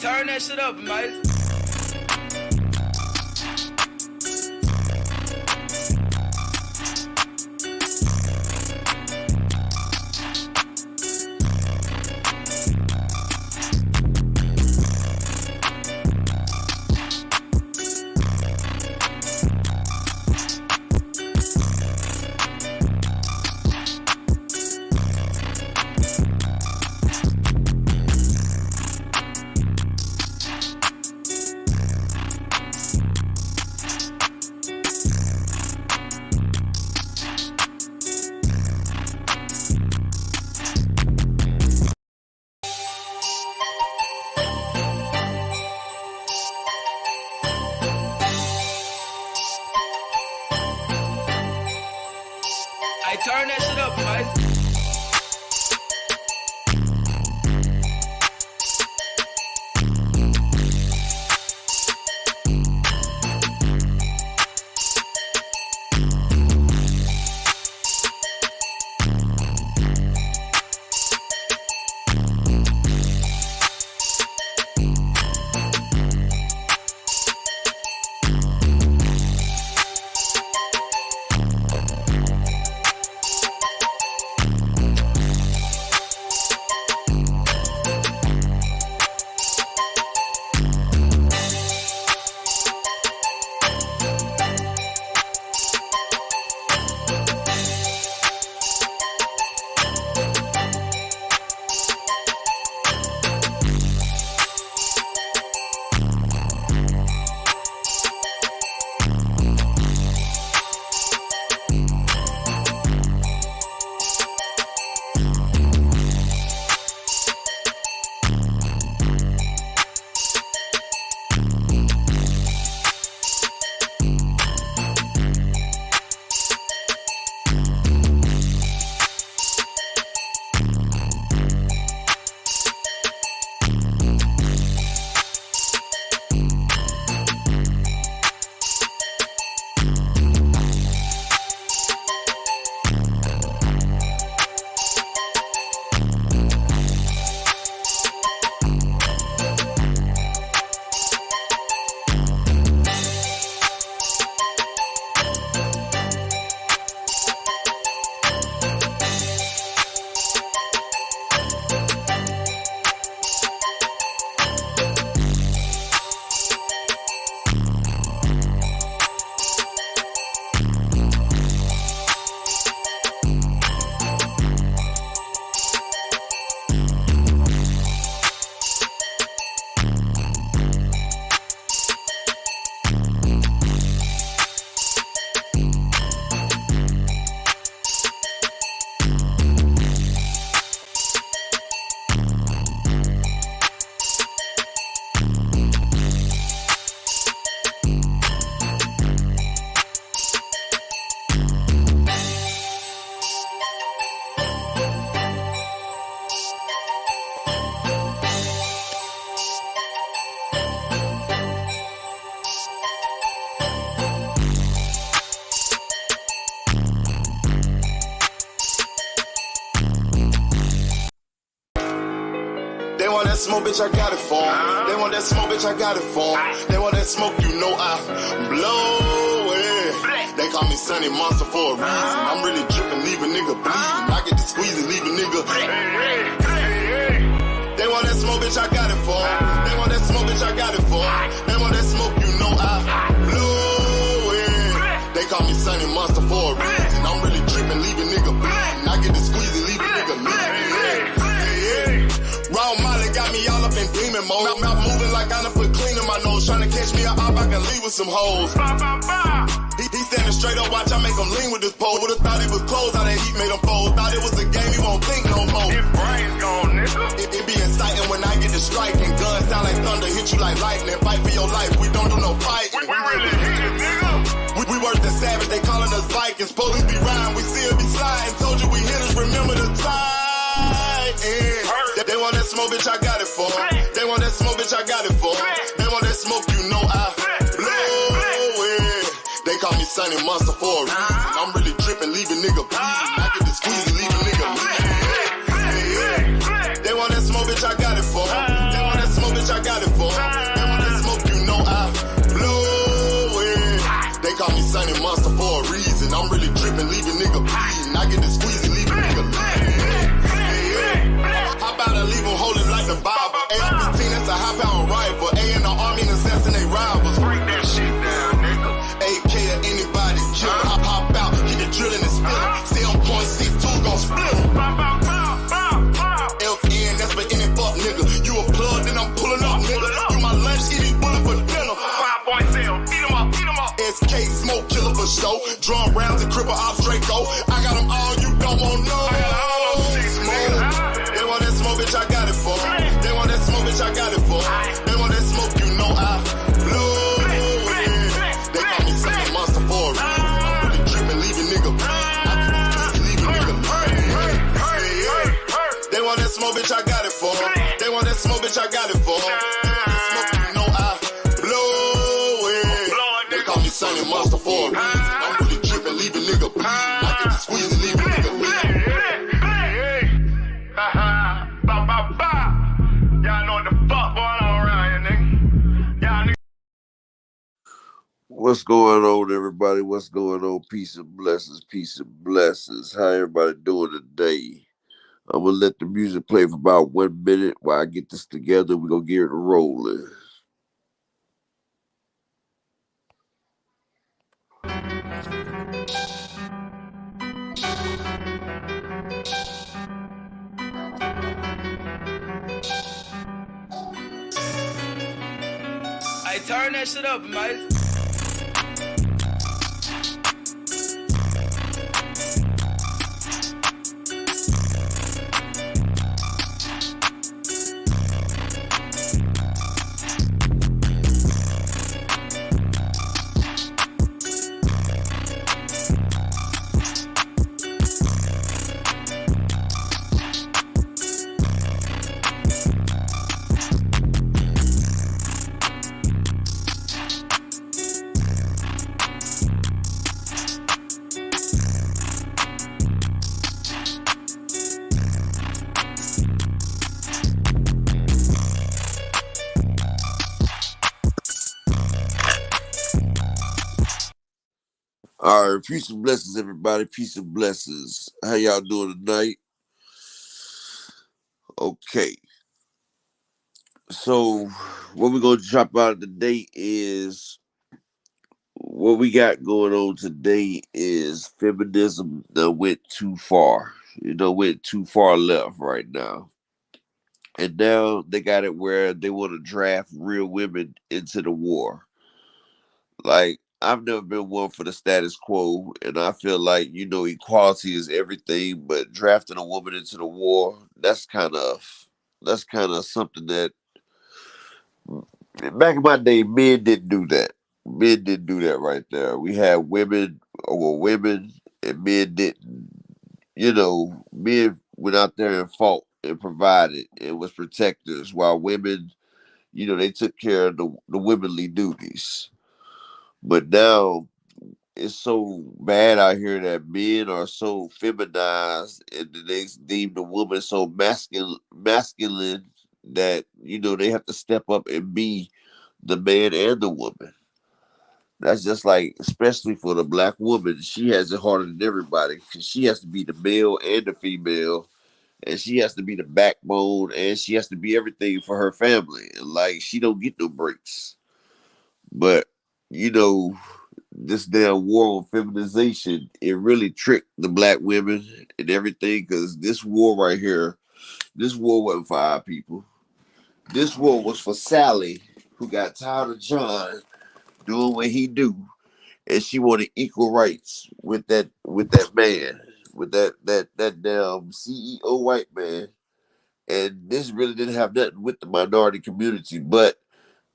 turn that shit up, man. Hey, turn that shit up, man. They want that smoke, bitch, I got it for 'em. They want that smoke, bitch, I got it for 'em. They want that smoke, you know I blow it. They call me Sunny Monster for a reason. I'm really dripping, leave a nigga bleeding. I get to squeeze and leave a nigga. They want that smoke, bitch, I got it for 'em. They want that smoke, bitch, I got it for 'em. They want that smoke, you know I blow it. They call me Sunny Monster for a reason. I'm really dripping, leave a nigga bleeding. I get to squeeze and leave a nigga bleeding. Raw Molly got me all up in demon mode. Mouth moving like I done put clean in my nose. Tryna catch me up, I can leave with some hoes. He standing straight up, watch I make him lean with this pole. Would've thought he was closed, how that heat made him fold. Thought it was a game, he won't think no more. His brain's gone, nigga. It be exciting when I get to striking. Guns sound like thunder, hit you like lightning. Fight for your life, we don't do no fighting. We really hit it, nigga. We worse than savage, they calling us Vikings. Police be riding, we still be sliding. Told you we hit us, remember the time. They want that smoke, bitch, I got it for 'em. They want that smoke, bitch, I got it for 'em. They want that smoke, you know I blow it. They call me Sunny Monster for a reason. I'm really dripping, leave a nigga bleeding. I get to squeeze and leave a nigga bleeding. They want that smoke, bitch, I got it for 'em. They want that smoke, bitch, I got it for 'em. And I'm really dripping, leaving nigga bleeding. I get the squeezing, leaving nigga bleeding. How about I leave them holding like the Bible? AR-15, that's a high-power rifle. A in the army and assassinate rivals. Break that shit down, nigga. AK or anybody kill. Hop out, keep it drilling and spilling. 7.62 gon' split 'em. Bow, bow, bow, bow, bow. LN, that's for any fuck nigga. You a plug, then I'm pulling up, nigga. You my lunch, eating bullet for dinner. 5.0, eat 'em up, eat 'em up. SK, smoke killer for show. Drum rounds and cripple off Draco. I got them all, you don't want no. I got all those six, nigga. They want that smoke, bitch, I got it for. They want that smoke, bitch, I got it for. They want that smoke, you know I blow it. They call me such a monster for a reason. I'm really tripping, leaving nigga. I get this pussy, leaving nigga. They want that smoke, bitch, I got it for. They want that smoke, bitch, I got it for. They want that smoke, you know I blow it. They call me Sonny Monster for a reason. I'm really tripping, leaving nigga bleeding. I get the squeeze and leaving nigga bleeding. Bow, bow, bow. Y'all know what the fuck going on around here, nigga. Y'all niggas. What's going on, everybody? What's going on? Peace and blessings, peace and blessings. How everybody doing today? I'm going to let the music play for about 1 minute while I get this together. We're going to get it rolling. I turn that shit up, man. All right, peace and blessings, everybody. Peace and blessings. How y'all doing tonight? Okay. So, what we're going to drop out today is what we got going on today is feminism that went too far. Went too far left right now. And now they got it where they want to draft real women into the war. Like, I've never been one for the status quo, and I feel like, equality is everything, but drafting a woman into the war, that's kind of something that back in my day, men didn't do that. Men didn't do that right there. We had women over women, and men didn't. Men went out there and fought and provided and was protectors, while women, they took care of the womanly duties. But now it's so bad out here that men are so feminized and they deem the woman so masculine that they have to step up and be the man and the woman. That's just like, especially for the black woman, she has it harder than everybody because she has to be the male and the female, and she has to be the backbone, and she has to be everything for her family. And like, she don't get no breaks. But this damn war on feminization, it really tricked the black women and everything, because this war right here, this war wasn't for our people. This war was for Sally, who got tired of John doing what he do, and she wanted equal rights with that man, with that damn CEO white man. And this really didn't have nothing with the minority community, but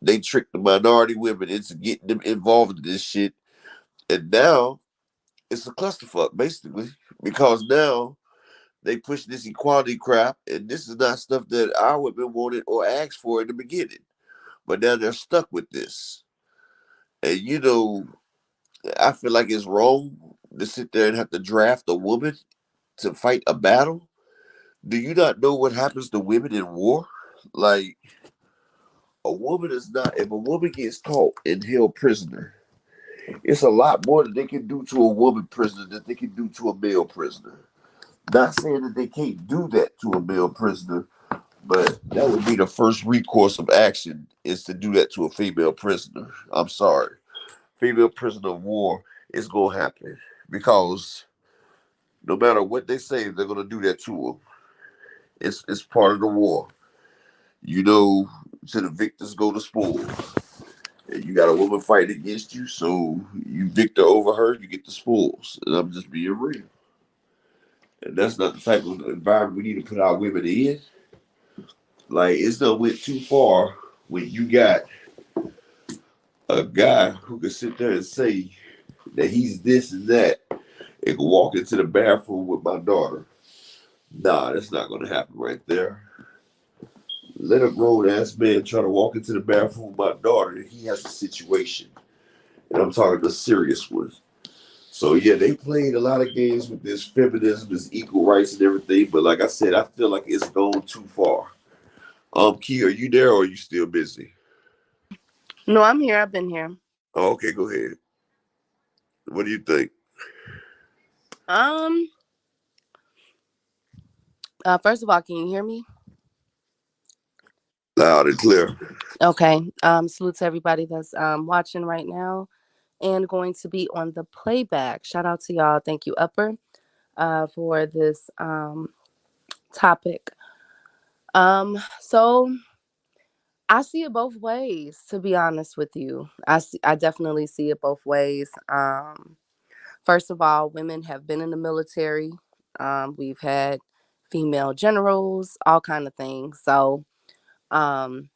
they tricked the minority women into getting them involved in this shit. And now it's a clusterfuck, basically, because now they push this equality crap, and this is not stuff that our women wanted or asked for in the beginning. But now they're stuck with this. And I feel like it's wrong to sit there and have to draft a woman to fight a battle. Do you not know what happens to women in war? Like, if a woman gets caught and held prisoner, It's a lot more that they can do to a woman prisoner than they can do to a male prisoner. Not saying that they can't do that to a male prisoner, but that would be the first recourse of action is to do that to a female prisoner. I'm sorry. Female prisoner of war is going to happen because no matter what they say, they're going to do that to them. It's part of the war. You know, to the victors go the spoils. And you got a woman fighting against you, so you victor over her, you get the spoils. And I'm just being real. And that's not the type of environment we need to put our women in. Like, it's not went too far when you got a guy who can sit there and say that he's this and that and can walk into the bathroom with my daughter. Nah, that's not going to happen right there. Let a grown ass man try to walk into the bathroom with my daughter and he has a situation. And I'm talking a serious one. So yeah, they played a lot of games with this feminism, this equal rights and everything. But like I said, I feel like it's gone too far. Key, are you there or are you still busy? No, I'm here. I've been here. Oh, okay, go ahead. What do you think? Um, First of all, can you hear me? Loud and clear. Okay. Salute to everybody that's watching right now and going to be on the playback. Shout out to y'all. Thank you, Upper, for this topic. So I see it both ways, to be honest with you. I definitely see it both ways. First of all, women have been in the military. We've had female generals, all kind of things. So um,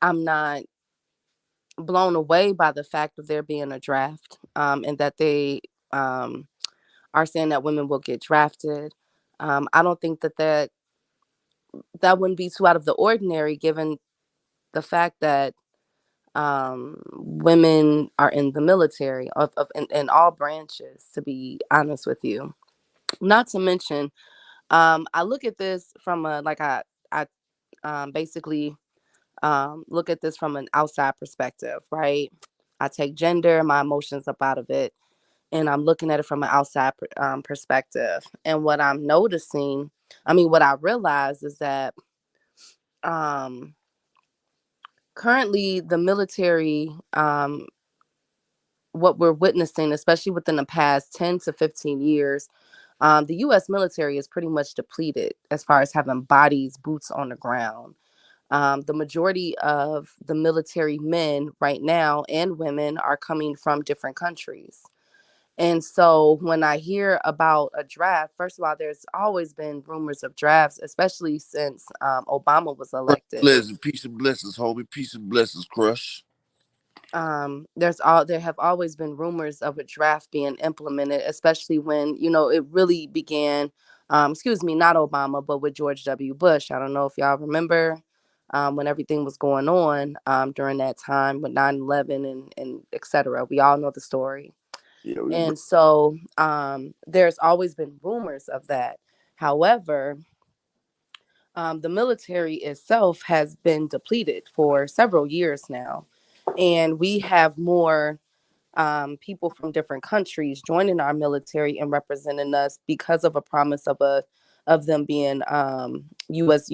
I'm not blown away by the fact of there being a draft and that they um, are saying that women will get drafted. I don't think that wouldn't be too out of the ordinary given the fact that women are in the military in all branches, to be honest with you. Not to mention, I look at this from a like I basically look at this from an outside perspective, right? I take gender, my emotions up out of it, and I'm looking at it from an outside perspective. And what I'm noticing, what I realize is that um, currently the military, what we're witnessing, especially within the past 10 to 15 years, the U.S. military is pretty much depleted as far as having bodies, boots on the ground. The majority of the military men right now and women are coming from different countries. And so when I hear about a draft, first of all, there's always been rumors of drafts, especially since Obama was elected. Blessings, peace and blessings, homie. Peace and blessings, crush. There have always been rumors of a draft being implemented, especially when it really began. Excuse me, not Obama, but with George W. Bush. I don't know if y'all remember when everything was going on during that time with 9/11 and etc. We all know the story. Yeah, And so there's always been rumors of that. However, the military itself has been depleted for several years now. And we have more people from different countries joining our military and representing us because of a promise of them being U.S.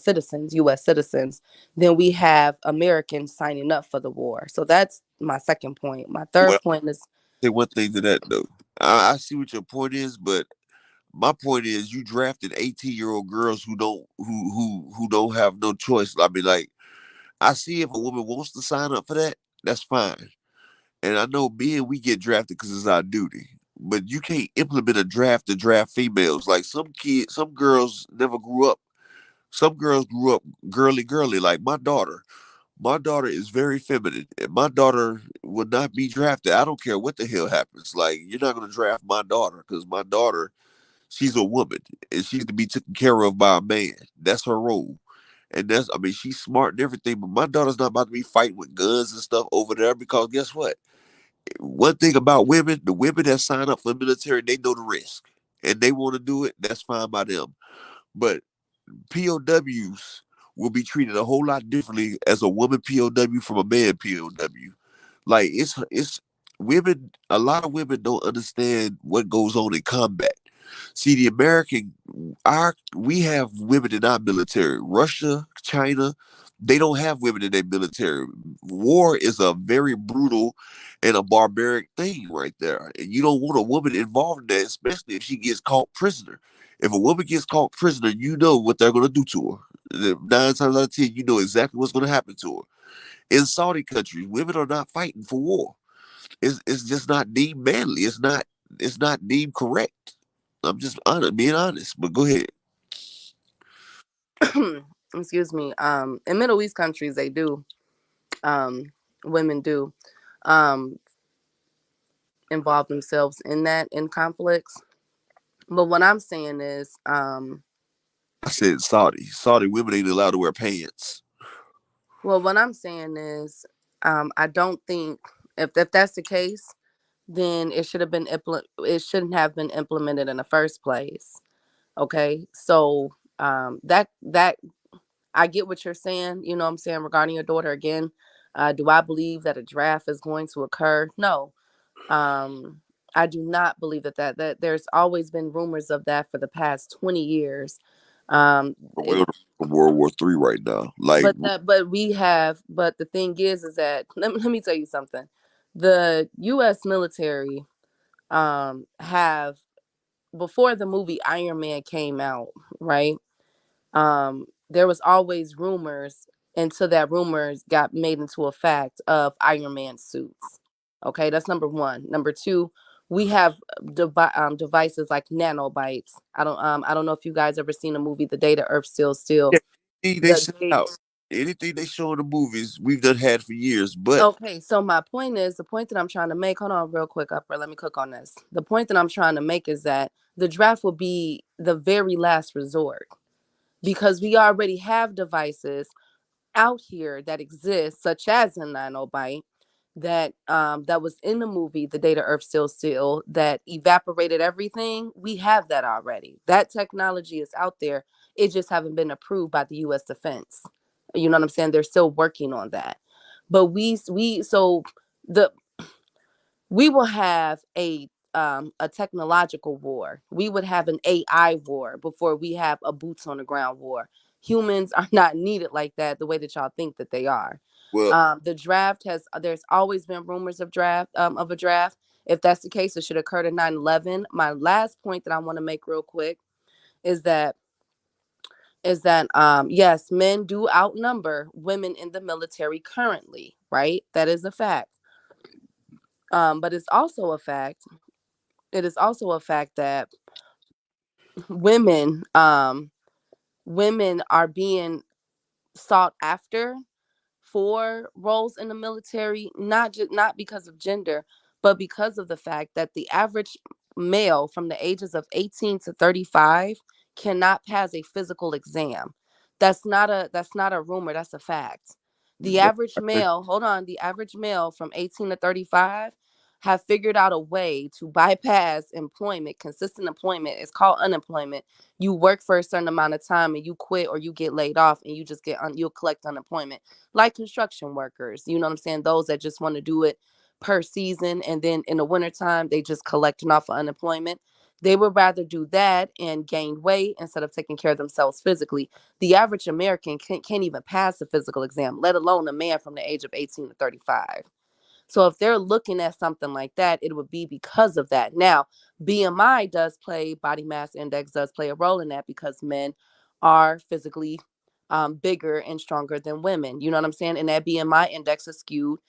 Citizens, U.S. citizens. Then we have Americans signing up for the war. So that's my second point. My third well, point is say one thing to that though. I see what your point is, but my point is you drafted 18-year-old girls who don't have no choice. I mean, like I see if a woman wants to sign up for that, that's fine. And I know men we get drafted because it's our duty. But you can't implement a draft to draft females. Like some girls never grew up. Some girls grew up girly, like my daughter. My daughter is very feminine, and my daughter would not be drafted. I don't care what the hell happens. Like, you're not going to draft my daughter because my daughter, she's a woman and she's to be taken care of by a man. That's her role. And she's smart and everything, but my daughter's not about to be fighting with guns and stuff over there because guess what? One thing about women, the women that sign up for the military, they know the risk and they want to do it. That's fine by them. But POWs will be treated a whole lot differently as a woman POW from a man POW. Like it's women. A lot of women don't understand what goes on in combat. See, the American, we have women in our military. Russia, China, they don't have women in their military. War is a very brutal and a barbaric thing right there, and you don't want a woman involved in that, especially if she gets caught prisoner. If a woman gets caught prisoner, you know what they're going to do to her. 9 times out of 10, you know exactly what's going to happen to her. In Saudi countries, women are not fighting for war. It's just not deemed manly. It's not deemed correct. I'm just being honest. But go ahead. Excuse me. In Middle East countries, they do. Um, women do um, involve themselves in that in conflicts. But what I'm saying is, I said Saudi. Saudi women ain't allowed to wear pants. well, what I'm saying is, I don't think if that's the case, then it shouldn't have been implemented in the first place. Okay, so that I get what you're saying. You know what I'm saying regarding your daughter again. Do I believe that a draft is going to occur? No. Um, I do not believe that there's always been rumors of that for the past 20 years. Um, We're in World War III right now. Like, but the thing is that let me tell you something. The US military have before the movie Iron Man came out, right? There was always rumors until that rumors got made into a fact of Iron Man suits. Okay, that's number one. Number two, we have devices like nanobites. I don't know if you guys ever seen a movie The Day the Earth Still Still. yeah, anything they The send day out, anything they show in the movies, we've done had for years. But Okay, so my point is the point that I'm trying to make. Hold on, real quick, Upper. Let me cook on this. The point that I'm trying to make is that the draft will be the very last resort because we already have devices out here that exist, such as a nanobite that was in the movie The Day the Earth Still that evaporated everything. We have that already. That technology is out there. It just haven't been approved by the U.S. Defense. You know what I'm saying? They're still working on that. But we so the we will have a technological war. We would have an AI war before we have a boots on the ground war. Humans are not needed like that the way that y'all think that they are. well, The draft there's always been rumors of a draft. If that's the case, it should occur to 9/11. My last point that I want to make real quick is that yes, men do outnumber women in the military currently, right? That is a fact. But it's also a fact. It is also a fact that women women are being sought after for roles in the military, not because of gender, but because of the fact that the average male from the ages of 18 to 35 cannot pass a physical exam. That's not a rumor, that's a fact. The average male, hold on, the average male from 18 to 35 have figured out a way to bypass employment, consistent employment. It's called unemployment. You work for a certain amount of time and you quit or you get laid off and you just you'll collect unemployment like construction workers. You know what I'm saying? Those that just want to do it per season and then in the wintertime, they just collecting off of unemployment. They would rather do that and gain weight instead of taking care of themselves physically. The average American can't even pass a physical exam, let alone a man from the age of 18 to 35. So if they're looking at something like that, it would be because of that. Now, BMI does play, body mass index does play a role in that because men are physically bigger and stronger than women. You know what I'm saying? And that BMI index is skewed.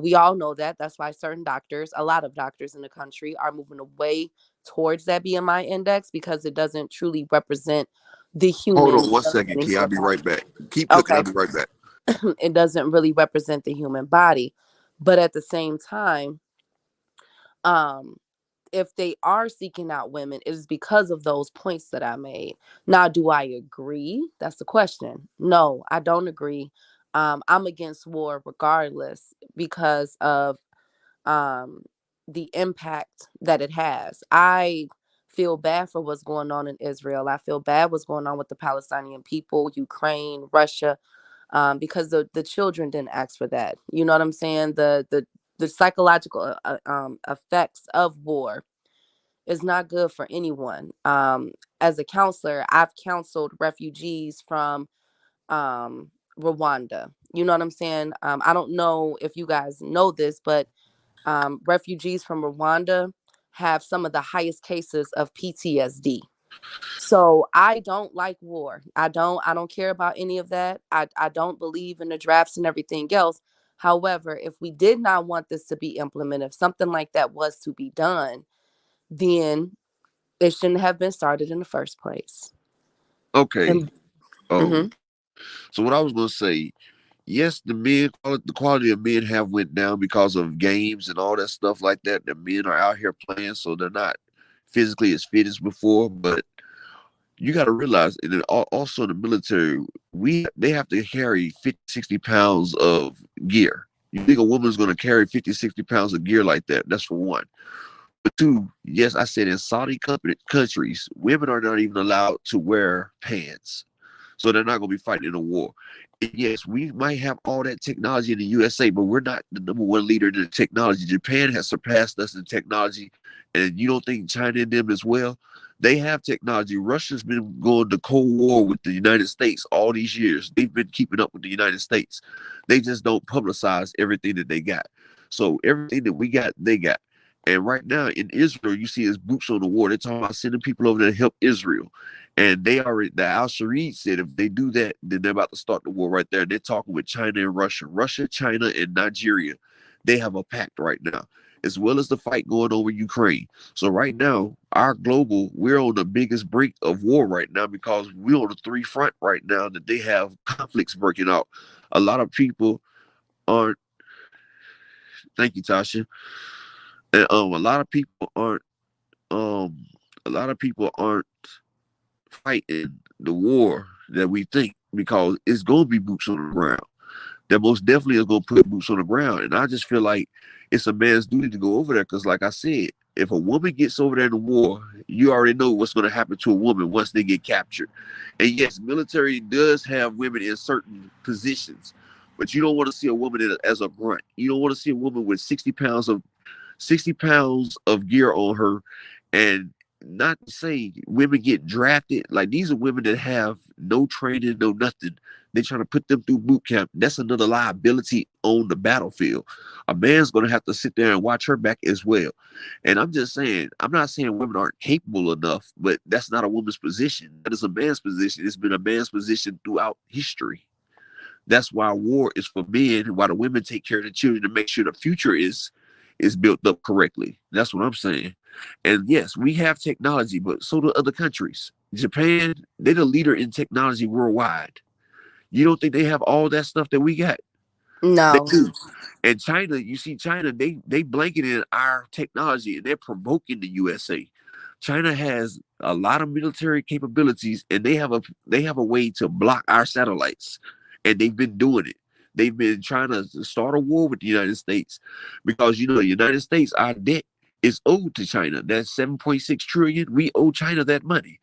We all know that. That's why certain doctors, a lot of doctors in the country, are moving away towards that BMI index because it doesn't truly represent the hold human. on one You know what I'm second, saying, the Key. I'll human be body. right back. Keep cooking. I'll Okay. be right back. It doesn't really represent the human body. But at the same time, um, if they are seeking out women, it is because of those points that I made. Now, do I agree? That's the question. No, I don't agree. I'm against war regardless because of um, the impact that it has. I feel bad for what's going on in Israel. I feel bad what's going on with the Palestinian people, Ukraine, Russia, because the children didn't ask for that. You know what I'm saying? The the psychological effects of war is not good for anyone. As a counselor, I've counseled refugees from Rwanda. You know what I'm saying? I don't know if you guys know this, but refugees from Rwanda have some of the highest cases of PTSD. So I don't like war. I don't care about any of that. I don't believe in the drafts and everything else. However, if we did not want this to be implemented, if something like that was to be done, then it shouldn't have been started in the first place. Okay. And Um. mhm. So what I was gonna say, yes, the quality of men have went down because of games and all that stuff like that. The men are out here playing, so they're not physically as fit as before. But you got to realize, and then also in the military, they have to carry 50, 60 pounds of gear. You think a woman's going to carry 50, 60 pounds of gear like that? That's for one. But two, yes, I said in countries, women are not even allowed to wear pants. So they're not going to be fighting in a war. And yes, we might have all that technology in the USA, but we're not the number one leader in the technology. Japan has surpassed us in technology. And you don't think China and them as well? They have technology. Russia's been going to Cold War with the United States all these years. They've been keeping up with the United States. They just don't publicize everything that they got. So everything that we got, they got. And right now in Israel, you see is boots on the war. They're talking about sending people over there to help Israel. And the Al Sharid said if they do that, then they're about to start the war right there. They're talking with China and Russia. Russia, China, and Nigeria. They have a pact right now, as well as the fight going over Ukraine. So right now, we're on the biggest brink of war right now because we're on the three front right now that they have conflicts breaking out. A lot of people aren't, thank you, Tasha. And um a lot of people aren't fighting the war that we think because it's gonna be boots on the ground. That most definitely is gonna put boots on the ground. And I just feel like it's a man's duty to go over there because, like I said, if a woman gets over there in the war, you already know what's gonna happen to a woman once they get captured. And yes, military does have women in certain positions, but you don't want to see a woman as a grunt. You don't want to see a woman with 60 pounds of gear on her. And not to say women get drafted, like these are women that have no training, no nothing. They're trying to put them through boot camp. That's another liability on the battlefield. A man's going to have to sit there and watch her back as well. And I'm just saying, I'm not saying women aren't capable enough, but that's not a woman's position. That is a man's position. It's been a man's position throughout history. That's why war is for men, why the women take care of the children to make sure the future is built up correctly. That's what I'm saying. And yes, we have technology, but so do other countries. Japan, they're the leader in technology worldwide. You don't think they have all that stuff that we got? They No. do. And China, you see China, they blanket in our technology and they're provoking the USA. China has a lot of military capabilities and they have a way to block our satellites. And they've been doing it. They've been trying to start a war with the United States because the United States, our debt is owed to China. That's 7.6 trillion. We owe China that money.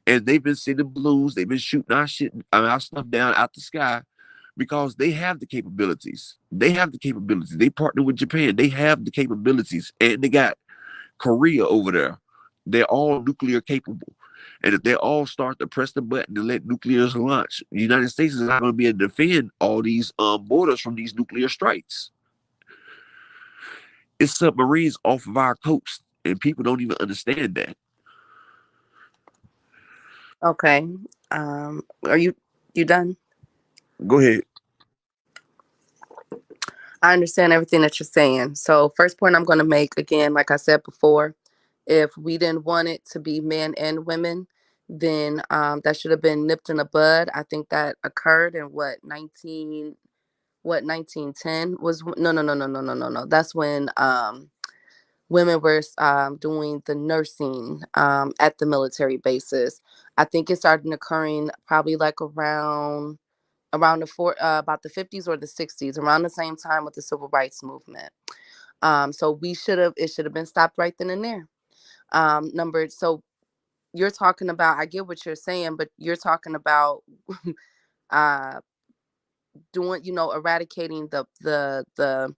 And they've been sending balloons, they've been shooting our stuff down out the sky because they have the capabilities. They have the capabilities. They partner with Japan. They have the capabilities, and they got Korea over there. They're all nuclear capable. And if they all start to press the button and let nuclears launch, the United States is not going to be able to defend all these borders from these nuclear strikes. It's submarines off of our coast, and people don't even understand that. Okay. Are you done? Go ahead. I understand everything that you're saying. So, first point I'm going to make again, like I said before, if we didn't want it to be men and women, then that should have been nipped in the bud. I think that occurred in what 1910 was. No, no, no, no, no, no, no, no. That's when women were doing the nursing at the military bases. I think it started occurring probably like around about the 50s or the 60s, around the same time with the civil rights movement. So it should have been stopped right then and there. So you're talking about, I get what you're saying, but you're talking about uh, eradicating the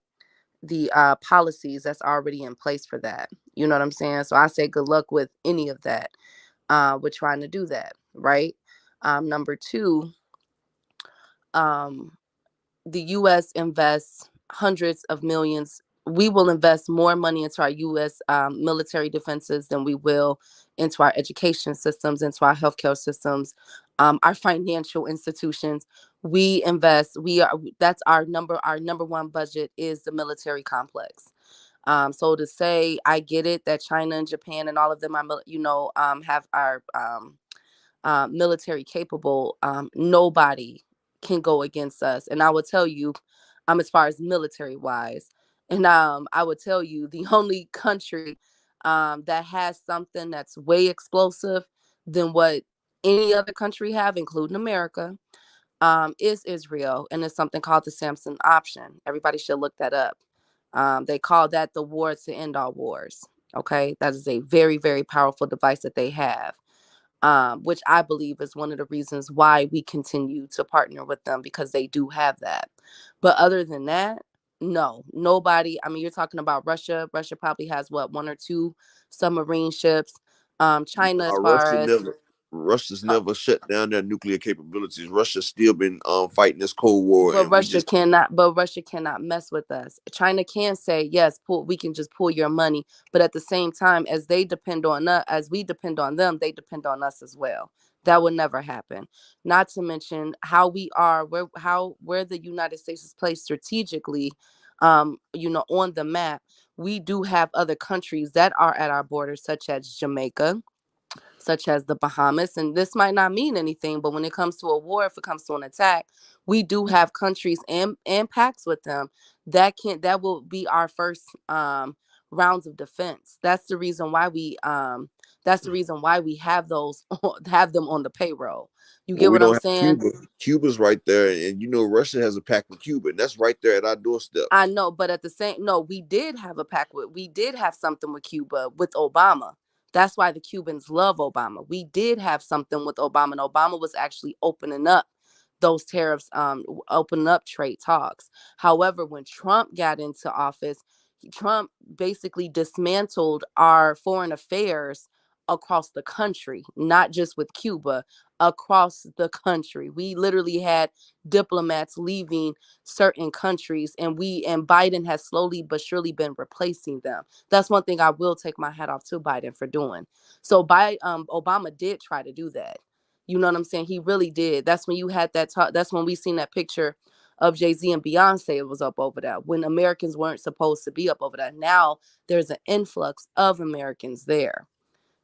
policies that's already in place for that. You know what I'm saying? So I say good luck with any of that. We're trying to do that, right? Number two, um, the U.S. invests hundreds of millions. We will invest more money into our U.S. Military defenses than we will into our education systems, into our healthcare systems, our financial institutions. We invest. We are. That's our number. Our number one budget is the military complex. So to say, I get it that China and Japan and all of them are, have our military capable. Nobody can go against us. And I will tell you, as far as military wise, and I would tell you the only country that has something that's way explosive than what any other country have, including America, is Israel, and it's something called the Samson option. Everybody should look that up. They call that the war to end all wars. Okay, that is a very, very powerful device that they have, which I believe is one of the reasons why we continue to partner with them, because they do have that. But other than that, no, nobody. I mean, you're talking about Russia. Russia probably has what, one or two submarine ships. China, as far Russia as never, Russia's never shut down their nuclear capabilities. Russia's still been fighting this Cold War, but and we Russia just cannot. But Russia cannot mess with us. China can say yes, pull. We can just pull your money. But at the same time, as they depend on us, as we depend on them, they depend on us as well. That would never happen. Not to mention how we are, where the United States is placed strategically, on the map. We do have other countries that are at our borders, such as Jamaica, such as the Bahamas. And this might not mean anything, but when it comes to a war, if it comes to an attack, we do have countries and pacts with them that will be our first rounds of defense. That's the reason why we have those have them on the payroll. You well, get we what I'm don't have saying? Cuba. Cuba's right there, and Russia has a pact with Cuba, and that's right there at our doorstep. I know, but at the same, no, we did have a pact with, we did have something with Cuba with Obama. That's why the Cubans love Obama. We did have something with Obama, and Obama was actually opening up those tariffs, opening up trade talks. However, when Trump got into office, Trump basically dismantled our foreign affairs across the country, not just with Cuba, across the country. We literally had diplomats leaving certain countries, and Biden has slowly but surely been replacing them. That's one thing I will take my hat off to Biden for doing. So Obama did try to do that. You know what I'm saying? He really did. That's when you had that talk. That's when we seen that picture of Jay-Z and Beyonce. It was up over there when Americans weren't supposed to be up over there. Now there's an influx of Americans there.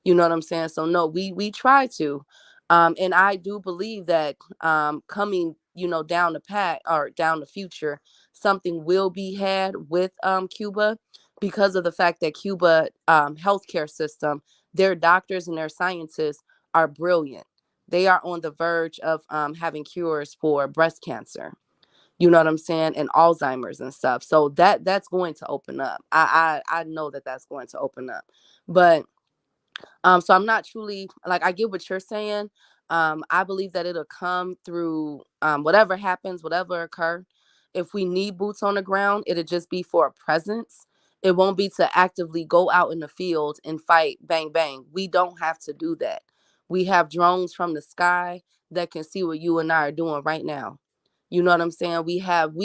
You know what I'm saying? So no, we try to, and I do believe that coming, down the path or down the future, something will be had with Cuba, because of the fact that Cuba healthcare system, their doctors and their scientists are brilliant. They are on the verge of having cures for breast cancer. You know what I'm saying, and Alzheimer's and stuff. So that's going to open up. I know that that's going to open up, but so I'm not truly, like, I get what you're saying. I believe that it'll come through whatever happens, whatever occur. If we need boots on the ground, it'll just be for a presence. It won't be to actively go out in the field and fight bang bang. We don't have to do that. We have drones from the sky that can see what you and I are doing right now. You know what I'm saying? We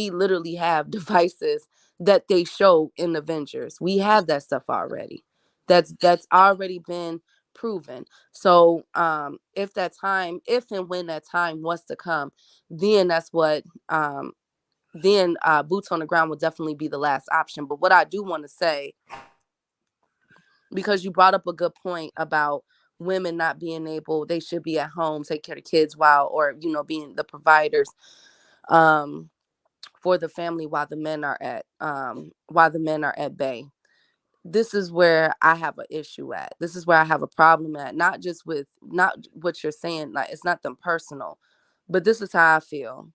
literally have devices that they show in Avengers. We have that stuff already. That's already been proven. So if and when that time was to come, then that's what then boots on the ground will definitely be the last option. But what I do want to say, because you brought up a good point about women not being able, they should be at home, take care of kids while, or being the providers um for the family while the men are at bay. This is where I have an issue at. This is where I have a problem at. Not just with, not what you're saying, like, it's not them personal, but this is how I feel.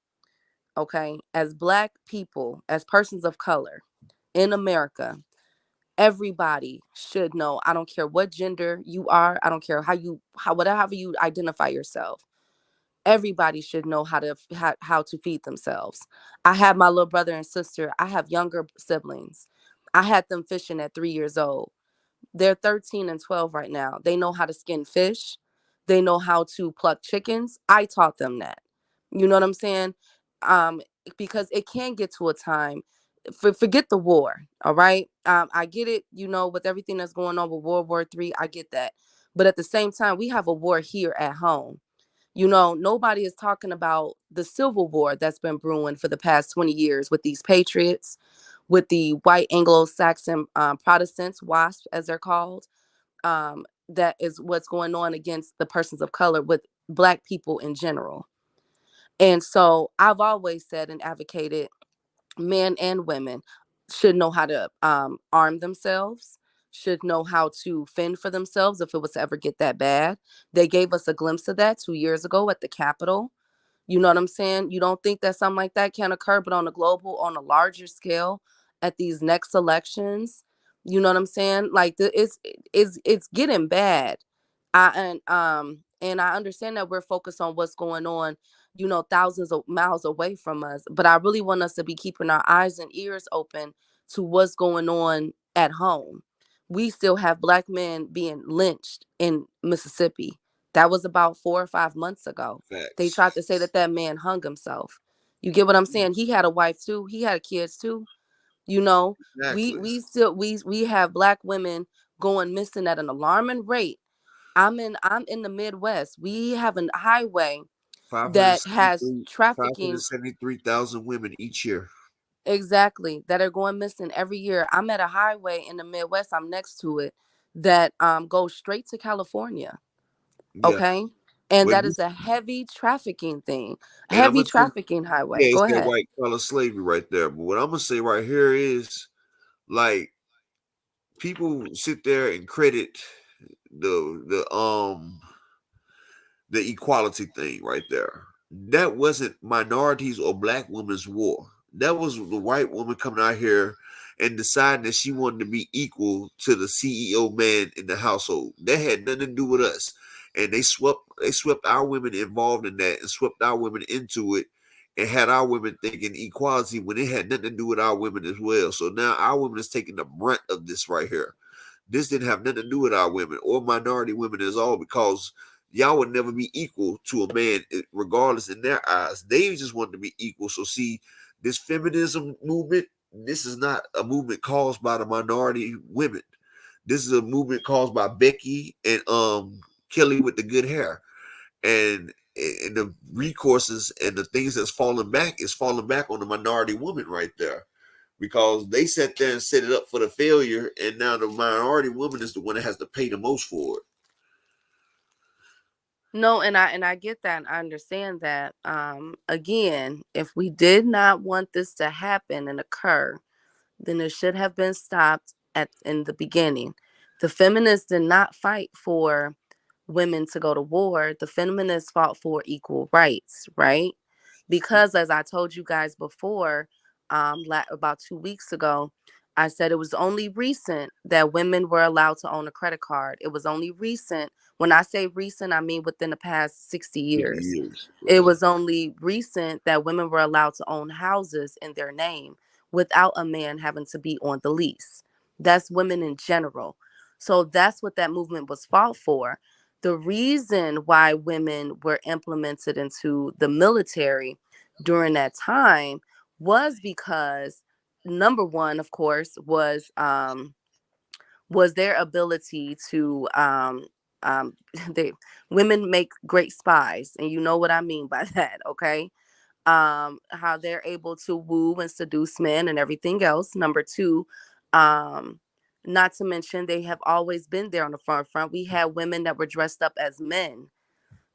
Okay. As Black people, as persons of color in America, everybody should know. I don't care what gender you are. I don't care whatever you identify yourself. Everybody should know how to feed themselves. I have my little brother and sister. I have younger siblings. I had them fishing at 3 years old. They're 13 and 12 right now. They know how to skin fish. They know how to pluck chickens. I taught them that. You know what I'm saying? Um, because it can get to a time. Forget the war. All right. I get it. You know, with everything that's going on with World War III, I get that. But at the same time, we have a war here at home. You know, nobody is talking about the civil war that's been brewing for the past 20 years with these patriots, with the white Anglo-Saxon Protestants, WASP as they're called. That is what's going on against the persons of color with Black people in general. And so I've always said and advocated men and women should know how to arm themselves, should know how to fend for themselves if it was to ever get that bad. They gave us a glimpse of that 2 years ago at the Capitol. You know what I'm saying? You don't think that something like that can occur, but on a global, on a larger scale, at these next elections, you know what I'm saying? Like it's getting bad. And I understand that we're focused on what's going on, you know, thousands of miles away from us. But I really want us to be keeping our eyes and ears open to what's going on at home. We still have Black men being lynched in Mississippi. That was about 4 or 5 months ago. They Facts. tried to say that that man hung himself. You get what I'm saying? He had a wife too. He had kids too. You know, we Exactly. we still we have Black women going missing at an alarming rate. I'm in the Midwest. We have a highway that has 573 trafficking. 573,000 women each year. Exactly, that are going missing every year. I'm at a highway in the Midwest. I'm next to it that goes straight to California. Yeah. Okay. And When that this, is a heavy trafficking thing, and I'm heavy gonna tell you, trafficking highway. yeah, it's Go that ahead. white collar slavery right there. But what I'm gonna say right here is like people sit there and credit the the equality thing right there. That wasn't minorities or black women's war. That was the white woman coming out here and deciding that she wanted to be equal to the CEO man in the household. That had nothing to do with us. And they swept our women involved in that and swept our women into it and had our women thinking equality when it had nothing to do with our women as well. So now our women is taking the brunt of this right here. This didn't have nothing to do with our women or minority women at all because y'all would never be equal to a man, regardless in their eyes. They just wanted to be equal. So see, this feminism movement, this is not a movement caused by the minority women. This is a movement caused by Becky and Kelly with the good hair. And the recourses and the things that's falling back is falling back on the minority woman right there because they sat there and set it up for the failure, and now the minority woman is the one that has to pay the most for it. No, and I get that. And I understand that. Again, if we did not want this to happen and occur, then it should have been stopped at in the beginning. The feminists did not fight for women to go to war. The feminists fought for equal rights, right? Because as I told you guys before, about 2 weeks ago, I said it was only recent that women were allowed to own a credit card. It was only recent. When I say recent, I mean within the past 60 50 years. years. It Okay. was only recent that women were allowed to own houses in their name without a man having to be on the lease. That's women in general. So that's what that movement was fought for. The reason why women were implemented into the military during that time was because number one, of course, was their ability to they women make great spies, and you know what I mean by that, okay? How they're able to woo and seduce men and everything else. Number two, um not to mention they have always been there on the front. We had women that were dressed up as men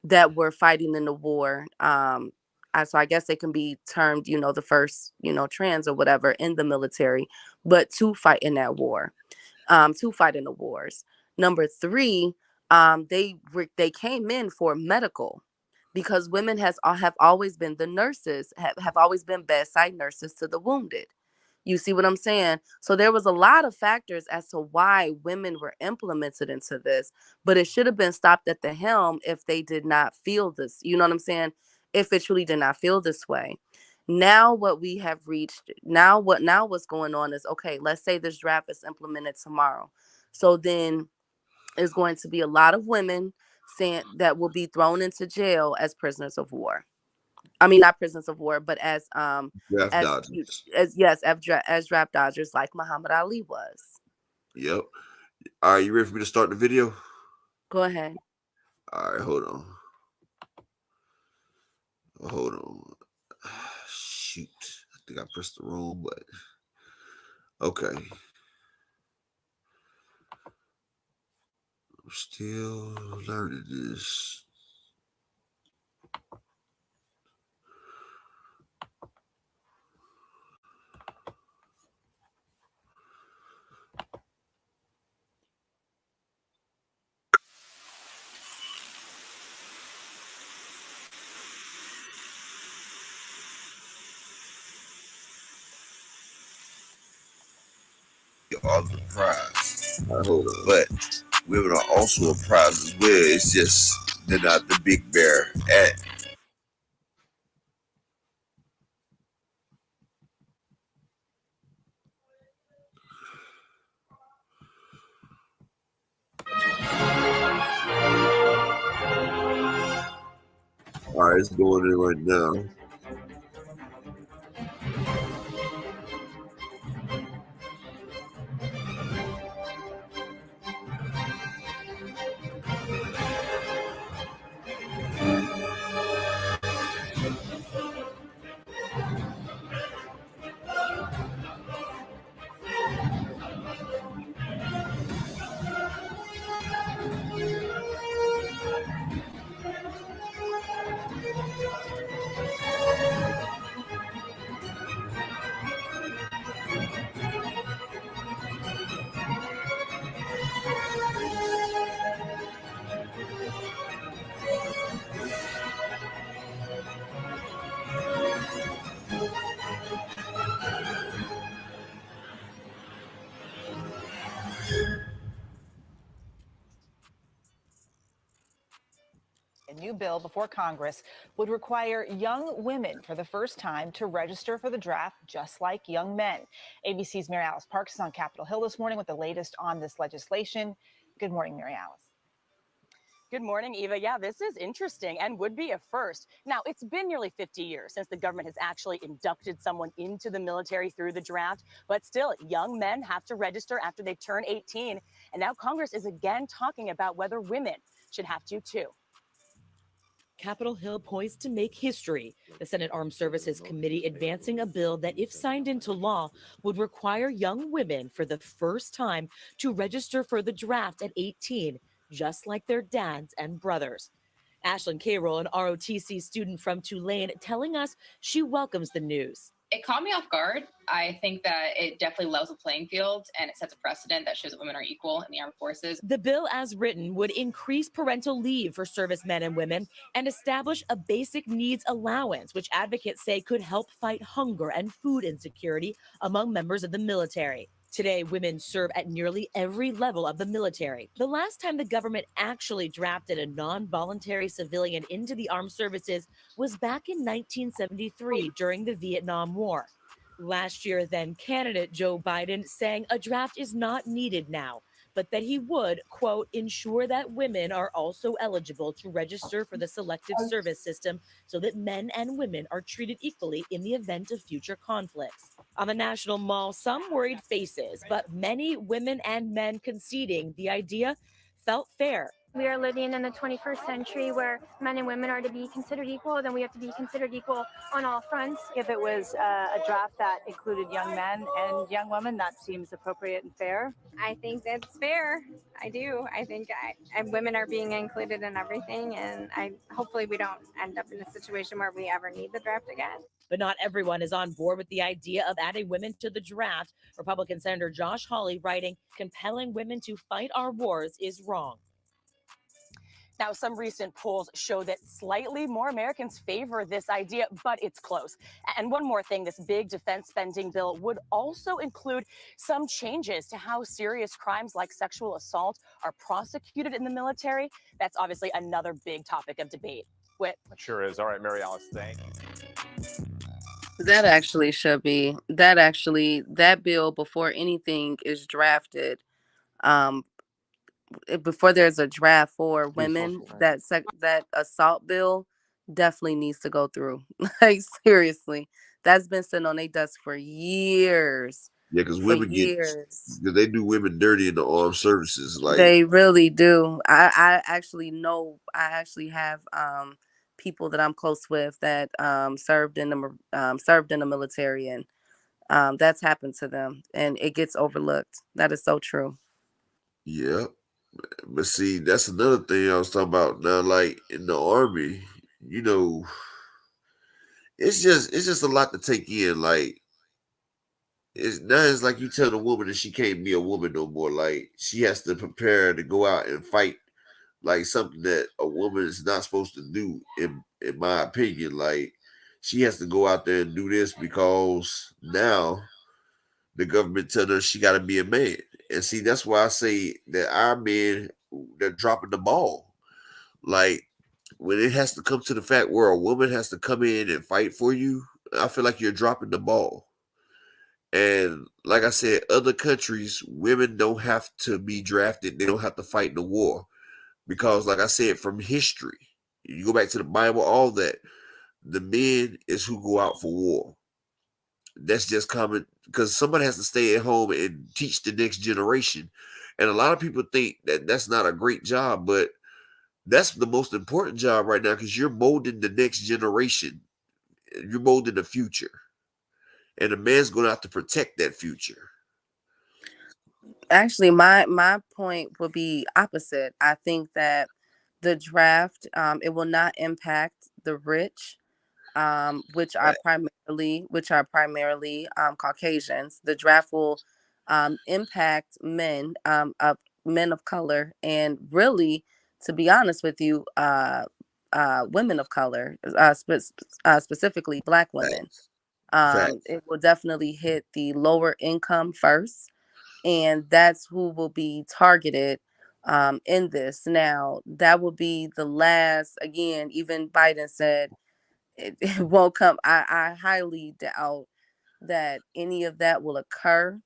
that were fighting in the war. So I guess they can be termed, you know, the first, you know, trans or whatever in the military, but to fight in that war, to fight in the wars. Number three, they came in for medical because women have always been the nurses, have always been bedside nurses to the wounded. You see what I'm saying? So there was a lot of factors as to why women were implemented into this, but it should have been stopped at the helm if they did not feel this. You know what I'm saying? If it truly did not feel this way. Now what we have reached, now what's going on is, okay, let's say this draft is implemented tomorrow. So then there's going to be a lot of women saying that will be thrown into jail as prisoners of war. I mean, not prisoners of war, but as Draft as dodgers. as draft dodgers, like Muhammad Ali was. Yep. All right, you ready for me to start the video? Go ahead. All right, hold on. Hold on. Shoot. I think I pressed the wrong button. Okay. I'm still learning this. Are the prize. But women are also a prize as well. It's just they're not the big bear. All right, it's going in right now. A new bill before Congress would require young women for the first time to register for the draft, just like young men. ABC's Mary Alice Parks is on Capitol Hill this morning with the latest on this legislation. Good morning, Mary Alice. Good morning, Eva. Yeah, this is interesting and would be a first. Now, it's been nearly 50 years since the government has actually inducted someone into the military through the draft, but still, young men have to register after they turn 18. And now Congress is again talking about whether women should have to too. Capitol Hill poised to make history. The Senate Armed Services Committee advancing a bill that, if signed into law, would require young women for the first time to register for the draft at 18, just like their dads and brothers. Ashlyn Carroll, an ROTC student from Tulane, telling us she welcomes the news. It caught me off guard. I think that it definitely levels the playing field and it sets a precedent that shows that women are equal in the armed forces. The bill, as written, would increase parental leave for servicemen and women and establish a basic needs allowance, which advocates say could help fight hunger and food insecurity among members of the military. Today, women serve at nearly every level of the military. The last time the government actually drafted a non-voluntary civilian into the armed services was back in 1973 during the Vietnam War. Last year, then candidate Joe Biden saying a draft is not needed now, but that he would, quote, ensure that women are also eligible to register for the selective service system so that men and women are treated equally in the event of future conflicts. On the National Mall, some worried faces, but many women and men conceding the idea felt fair. We are living in the 21st century where men and women are to be considered equal, then we have to be considered equal on all fronts. If it was a draft that included young men and young women, that seems appropriate and fair. I think that's fair. I do. I think women are being included in everything, and hopefully we don't end up in a situation where we ever need the draft again. But not everyone is on board with the idea of adding women to the draft. Republican Senator Josh Hawley writing, compelling women to fight our wars is wrong. Now, some recent polls show that slightly more Americans favor this idea, but it's close. And one more thing, this big defense spending bill would also include some changes to how serious crimes like sexual assault are prosecuted in the military. That's obviously another big topic of debate. Whit. It sure is. All right, Mary Alice, thank you. That actually should be. That bill before anything is drafted, um, before there's a draft for women, that assault bill definitely needs to go through. Like seriously, that's been sitting on their desk for years, Yeah, because for women get, years. because they do women dirty in the armed services. Like, They really do. I actually know. I actually have people that I'm close with that served in the military, and that's happened to them, and it gets overlooked. That is so true. yeah. But see, that's another thing I was talking about now. Like in the army, you know, it's just a lot to take in. Like it's now it's like you tell the woman that she can't be a woman no more. Like she has to prepare to go out and fight, like something that a woman is not supposed to do. In my opinion, like she has to go out there and do this because now the government telling her she got to be a man. And see, that's why I say that our men, they're dropping the ball. Like when it has to come to the fact where a woman has to come in and fight for you, I feel like you're dropping the ball. And like I said, other countries, women don't have to be drafted. They don't have to fight in the war. Because like I said, from history, you go back to the Bible, all that, the men is who go out for war. That's just common because somebody has to stay at home and teach the next generation. And a lot of people think that that's not a great job, but that's the most important job right now because you're molding the next generation. You're molding the future. And a man's going to have to protect that future. Actually, my point would be opposite. I think that the draft, it will not impact the rich, which are primarily Caucasians. The draft will impact men of color, and really, to be honest with you, women of color, specifically Black women. Facts. Facts. It will definitely hit the lower income first, and that's who will be targeted in this. Now, that will be the last. Again, even Biden said it won't come. I highly doubt that any of that will occur,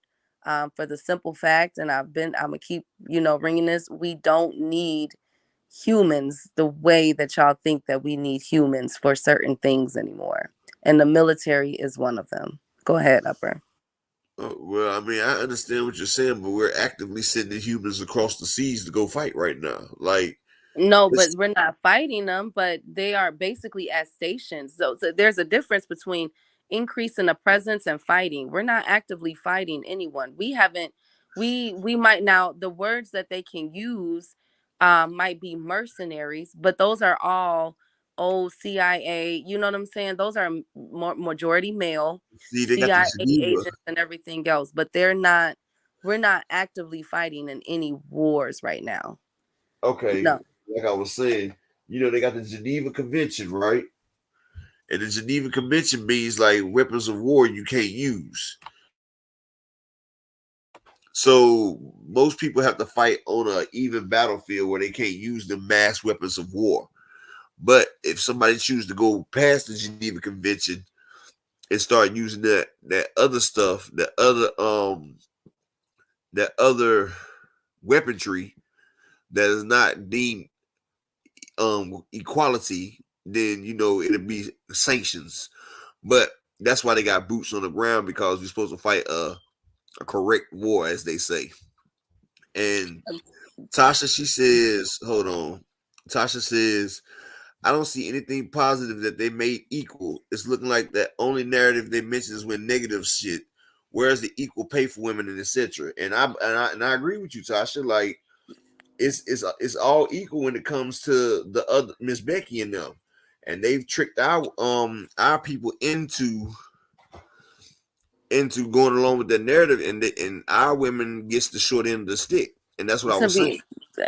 for the simple fact, and I'm gonna keep ringing this. We don't need humans the way that y'all think that we need humans for certain things anymore, and the military is one of them. Go ahead, Upper. Well, I mean, I understand what you're saying, but we're actively sending humans across the seas to go fight right now. Like, No, but this, we're not fighting them, but they are basically at stations. So there's a difference between increasing the presence and fighting. We're not actively fighting anyone. We haven't we might now, the words that they can use might be mercenaries, but those are all old CIA, you know what I'm saying? Those are majority male see, they got the CIA Geneva. agents and everything else, but we're not actively fighting in any wars right now. Okay, No. like I was saying, they got the Geneva Convention, right? And the Geneva Convention means like weapons of war you can't use. So most people have to fight on an even battlefield where they can't use the mass weapons of war. But if somebody chooses to go past the Geneva Convention and start using that other stuff, that other weaponry that is not deemed equality, then it'll be sanctions. But that's why they got boots on the ground because we're supposed to fight a correct war, as they say. And Tasha, she says, hold on. Tasha says, I don't see anything positive that they made equal. It's looking like the only narrative they mention is when negative shit. Where's the equal pay for women and etc. And I agree with you, Tasha. Like it's all equal when it comes to the other Miss Becky and them, and they've tricked our people into going along with that narrative, and our women gets the short end of the stick, and that's what I to was saying. be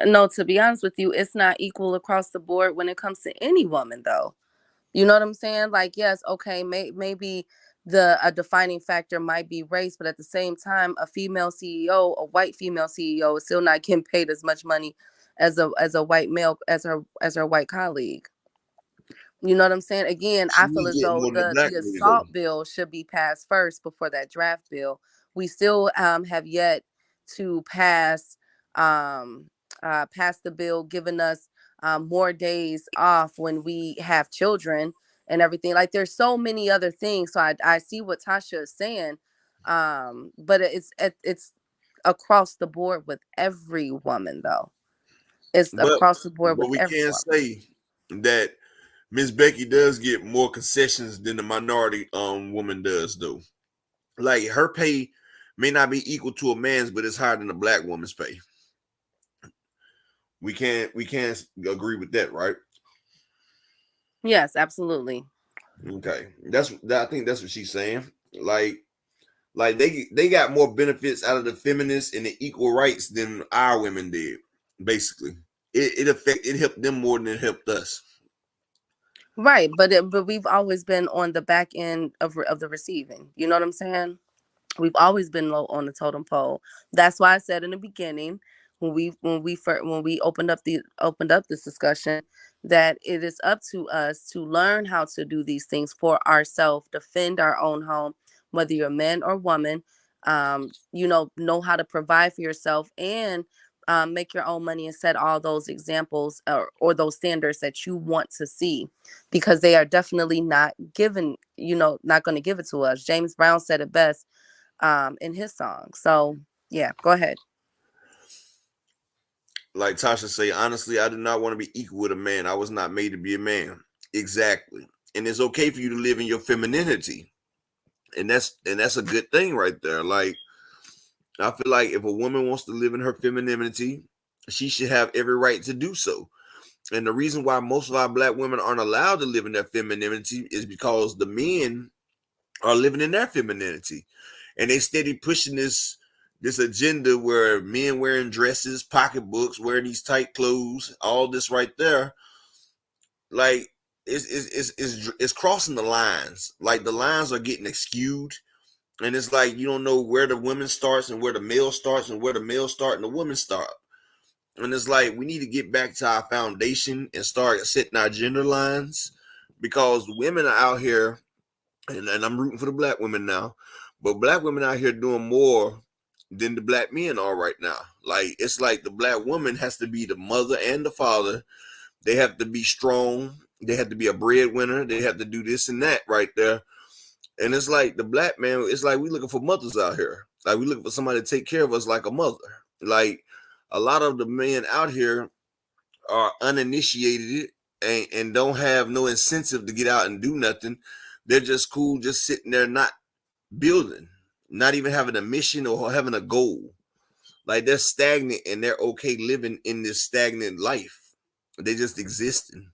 no to be honest with you, it's not equal across the board when it comes to any woman, though. You know what I'm saying? Like, yes, okay, maybe the a defining factor might be race, but at the same time, a female CEO, a white female CEO, is still not getting paid as much money as a white male, as her white colleague. You know what I'm saying? Again, I feel She's as getting though more than the black the lady though. assault bill should be passed first before that draft bill. We still have yet to um, pass the bill giving us more days off when we have children and everything. Like there's so many other things. So I see what Tasha is saying, but it's across the board with every woman though. It's But across the board with we every can woman. say that Miss Becky does get more concessions than the minority woman does though. Like her pay may not be equal to a man's, but it's higher than a black woman's pay. We can't agree with that, right? Yes, absolutely. Okay. I think that's what she's saying. Like they got more benefits out of the feminists and the equal rights than our women did, basically. It helped them more than it helped us. Right, but we've always been on the back end of the receiving. You know what I'm saying? We've always been low on the totem pole. That's why I said in the beginning when we opened up this discussion that it is up to us to learn how to do these things for ourselves, defend our own home, whether you're a man or woman. Know how to provide for yourself and make your own money and set all those examples or those standards that you want to see, because they are definitely not given. Not going to give it to us. James Brown said it best in his song. So yeah, go ahead. Like Tasha say, honestly, I do not want to be equal with a man. I was not made to be a man. Exactly. And it's okay for you to live in your femininity. And that's a good thing right there. Like I feel like if a woman wants to live in her femininity, she should have every right to do so. And the reason why most of our black women aren't allowed to live in their femininity is because the men are living in their femininity. And they steady pushing this agenda where men wearing dresses, pocketbooks, wearing these tight clothes, all this right there, like it's crossing the lines. Like the lines are getting skewed, and it's like you don't know where the women starts and where the male starts and where the male start and the women start. And it's like we need to get back to our foundation and start setting our gender lines, because women are out here, and I'm rooting for the black women now, but black women out here doing more than the black men are right now. Like it's like the black woman has to be the mother and the father. They have to be strong. They have to be a breadwinner. They have to do this and that right there. And it's like the black man, it's like we looking for mothers out here. Like we looking for somebody to take care of us like a mother. Like a lot of the men out here are uninitiated and don't have no incentive to get out and do nothing. They're just cool, just sitting there, not building, not even having a mission or having a goal. Like they're stagnant and they're okay living in this stagnant life. They just existing.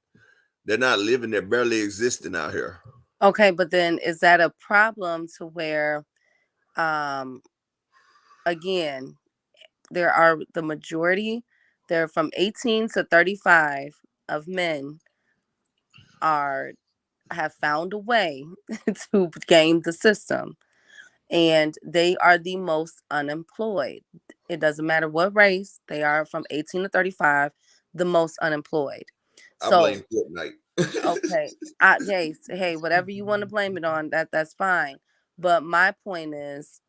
They're not living, they're barely existing out here. Okay, but then is that a problem to where um again, there are the majority, they're from 18 to 35 of men are have found a way to game the system, and they are the most unemployed. It doesn't matter what race, they are from 18 to 35, the most unemployed. I So blame Fortnite. okay, hey, whatever you want to blame it on, that's fine. But my point is,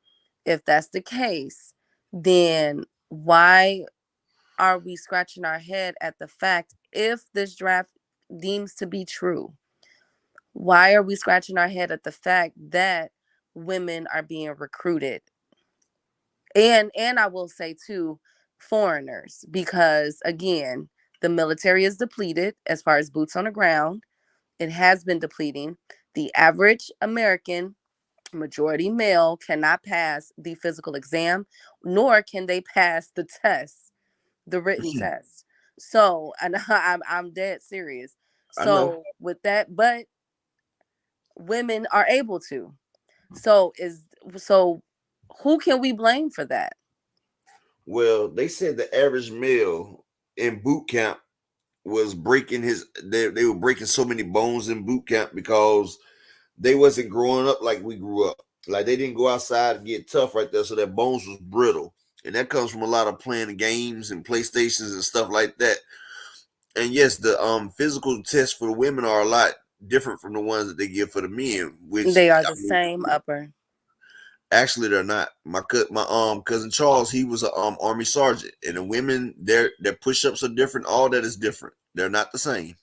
if that's the case, then why are we scratching our head at the fact, if this draft deems to be true, why are we scratching our head at the fact that women are being recruited? And I will say too, foreigners, because again, the military is depleted as far as boots on the ground. It has been depleting. The average American, majority male, cannot pass the physical exam, nor can they pass the test, the written test. So, and I'm dead serious. I know. So with that, but women are able to. So so who can we blame for that? Well, they said the average male in boot camp was breaking they were breaking so many bones in boot camp because they wasn't growing up like we grew up. Like they didn't go outside and get tough right there, so their bones was brittle. And that comes from a lot of playing games and PlayStations and stuff like that. And yes, the physical tests for the women are a lot different from the ones that they give for the men, which They are I the mean, same upper. actually they're not. My cousin Charles, he was a army sergeant, and the women their push-ups are different. All that is different. They're not the same.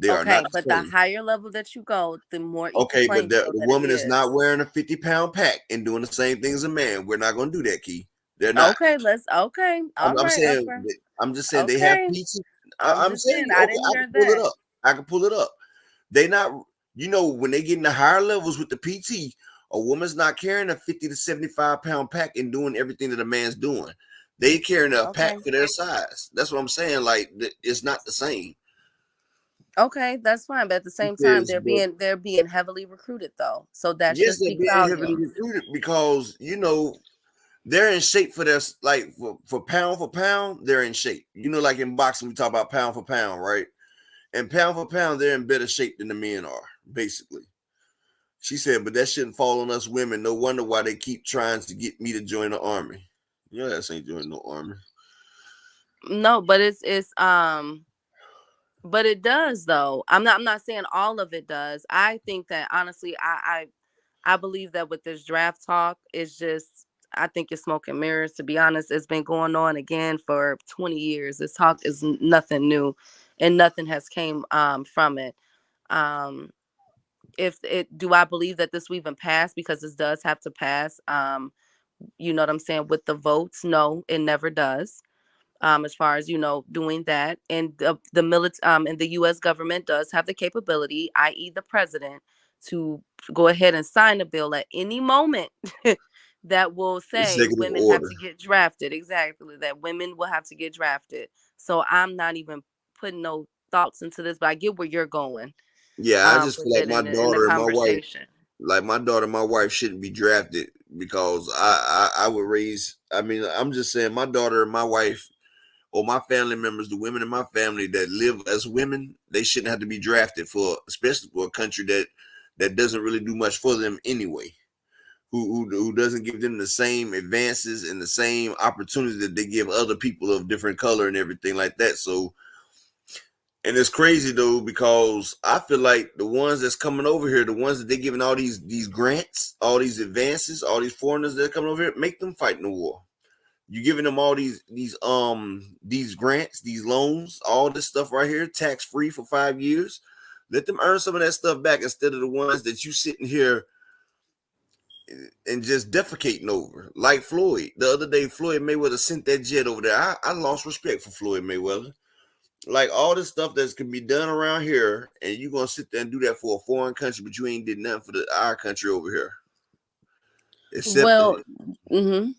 They are Okay, not but the the same. higher level that you go, the more equal Okay, but playing the field that it woman is not is. wearing a 50-pound pack and doing the same thing as a man. We're not going to do that, Key. They're not. Okay, all I'm right, saying. upper. I'm just saying they have Okay. PT. I'm I'm just saying saying I okay. didn't I hear can pull it that. up. I can pull it up. They not. You know when they get in the higher levels with the PT, a woman's not carrying a 50 to 75-pound pack and doing everything that a man's doing. They carrying a pack Okay. for their size. That's what I'm saying. Like it's not the same. Okay, that's fine. But at the same time, Because, but they're being heavily recruited though. So that yes, should they're speak being heavily volumes. recruited because they're in shape for this, like for pound, they're in shape. Like in boxing, we talk about pound for pound, right? And pound for pound, they're in better shape than the men are, basically. She said, but that shouldn't fall on us women. No wonder why they keep trying to get me to join the army. Your ass ain't joining no army. No, but but it does though. I'm not saying all of it does. I think that honestly, I believe that with this draft talk, it's just I think it's smoke and mirrors. To be honest, it's been going on again for 20 years. This talk is nothing new, and nothing has came from it. Um, if it do I believe that this will even pass because this does have to pass. You know what I'm saying with the votes? No, it never does. As far as doing that, and and the U.S. government does have the capability, i.e., the president, to go ahead and sign a bill at any moment that will say Executive women have order. to get drafted. Exactly, that women will have to get drafted. So I'm not even putting no thoughts into this, but I get where you're going Yeah, I just with feel like it my in the daughter and my wife, conversation. like my daughter and my wife shouldn't be drafted because I would raise. I mean, I'm just saying my daughter and my wife or my family members, the women in my family that live as women, they shouldn't have to be drafted for, especially for a country that doesn't really do much for them anyway. Who doesn't give them the same advances and the same opportunities that they give other people of different color and everything like that. So, and it's crazy though because I feel like the ones that's coming over here, the ones that they giving all these grants, all these advances, all these foreigners that are coming over here, make them fight in the war. You giving them all these grants, these loans, all this stuff right here, tax free for 5 years. Let them earn some of that stuff back instead of the ones that you sitting here and just defecating over. Like Floyd. The other day, Floyd Mayweather sent that jet over there. I lost respect for Floyd Mayweather. Like all this stuff that can be done around here, and you gonna sit there and do that for a foreign country, but you ain't did nothing for our country over here. Except Well, mm-hmm.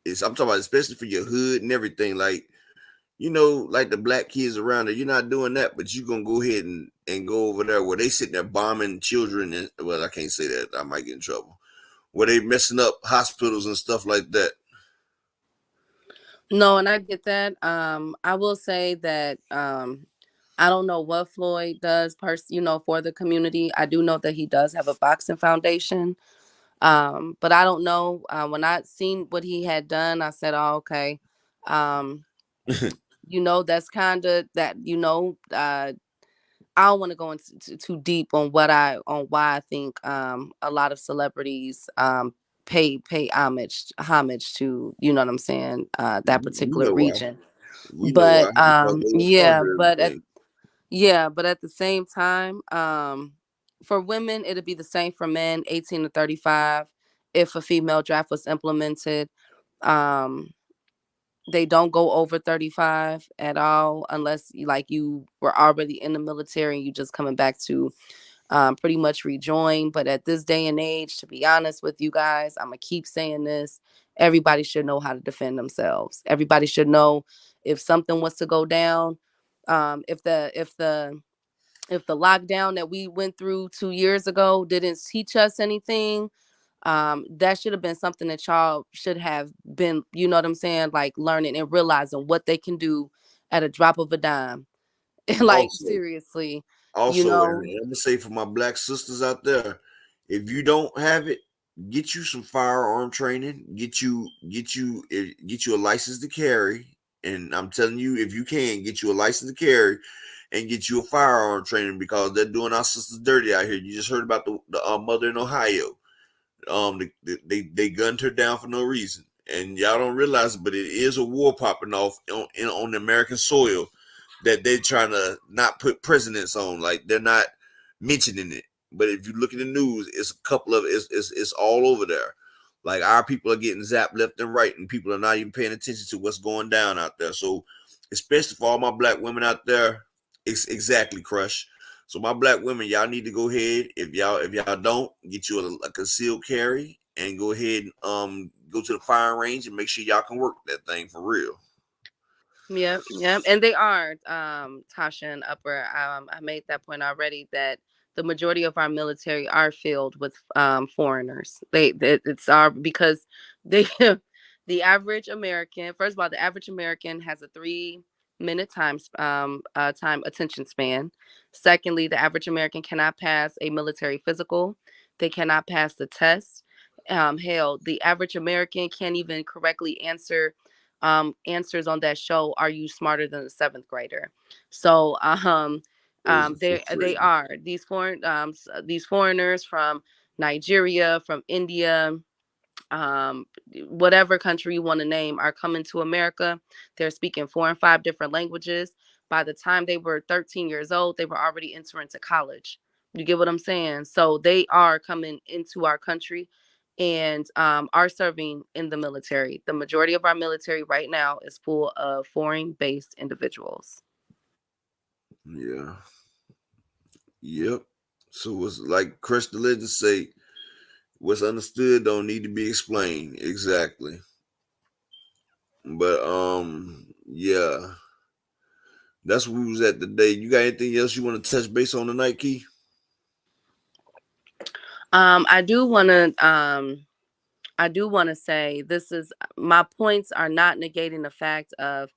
I'm talking about especially for your hood and everything. Like like the black kids around there, you're not doing that, but you're gonna go ahead and go over there where they sitting there bombing children and well, I can't say that, I might get in trouble. Where they messing up hospitals and stuff like that. No, and I get that. I will say that I don't know what Floyd does for the community. I do know that he does have a boxing foundation. But I don't know. When I seen what he had done, I said, "Oh, okay." Um, that's kind of that. I don't want to go into too deep on why I think a lot of celebrities pay homage to what I'm saying, that You particular know why. region. You know why. But Because they were part of everything. but at the same time, for women, it'd be the same for men, 18 to 35. If a female draft was implemented, um, they don't go over 35 at all unless you were already in the military and you just coming back to pretty much rejoin. But at this day and age, to be honest with you guys, I'm gonna keep saying this. Everybody should know how to defend themselves. Everybody should know if something was to go down. If the lockdown that we went through 2 years ago didn't teach us anything, that should have been something that y'all should have been, you know what I'm saying, like learning and realizing what they can do at a drop of a dime. Like Also, seriously, you Also, and know. I'm gonna say for my black sisters out there, if you don't have it, get you some firearm training. Get you a license to carry. And I'm telling you, if you can get you a license to carry, and get you a firearm training because they're doing our sisters dirty out here. You just heard about the mother in Ohio. They gunned her down for no reason, and y'all don't realize it, but it is a war popping off on the American soil that they're trying to not put presidents on. Like, they're not mentioning it, but if you look at the news, it's a couple of it's all over there. Like, our people are getting zapped left and right, and people are not even paying attention to what's going down out there. So, especially for all my black women out there, it's exactly, Crush. So my black women, y'all need to go ahead. If y'all don't, get you a concealed carry and go ahead and go to the firing range and make sure y'all can work that thing for real. Yep, yep, and they are, Tasha and Upper. I made that point already that the majority of our military are filled with foreigners. It's our because they the average American. First of all, the average American has a 3 minute time attention span. Secondly, the average American cannot pass a military physical. They cannot pass the test. Hell, the average American can't even correctly answers on that show, "Are you smarter than a seventh grader?" So they are these foreigners from Nigeria, from India, whatever country you want to name, are coming to America. They're speaking 4 and 5 different languages. By the time they were 13 years old, they were already entering to college. You get what I'm saying? So they are coming into our country and are serving in the military. The majority of our military right now is full of foreign-based individuals. Yeah. Yep. So it's like Crush the Legend say, what's understood don't need to be explained. Exactly. But yeah. That's where we was at today. You got anything else you want to touch base on tonight, Key? I do want to say this is my points are not negating the fact of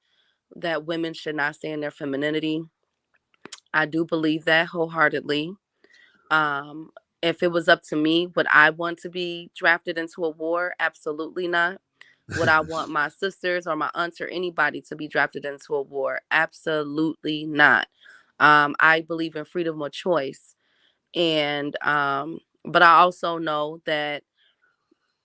that women should not stay in their femininity. I do believe that wholeheartedly. Um, if it was up to me, would I want to be drafted into a war? Absolutely not. Would I want my sisters or my aunts or anybody to be drafted into a war? Absolutely not. I believe in freedom of choice. And but I also know that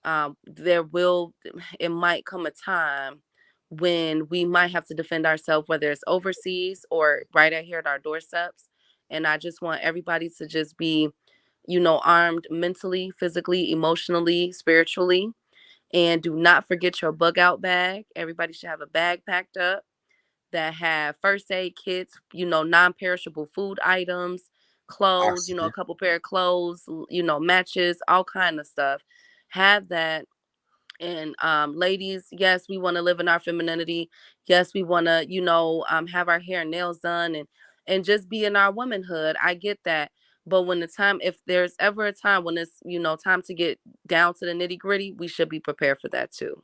it might come a time when we might have to defend ourselves, whether it's overseas or right out here at our doorsteps. And I just want everybody to just be, armed mentally, physically, emotionally, spiritually. And do not forget your bug out bag. Everybody should have a bag packed up that have first aid kits, non-perishable food items, clothes, a Oxygen. couple pair of clothes, matches, all kind of stuff. Have that. And ladies, yes, we want to live in our femininity. Yes, we want to, have our hair and nails done and just be in our womanhood. I get that. But if there's ever a time when it's, time to get down to the nitty gritty, we should be prepared for that too.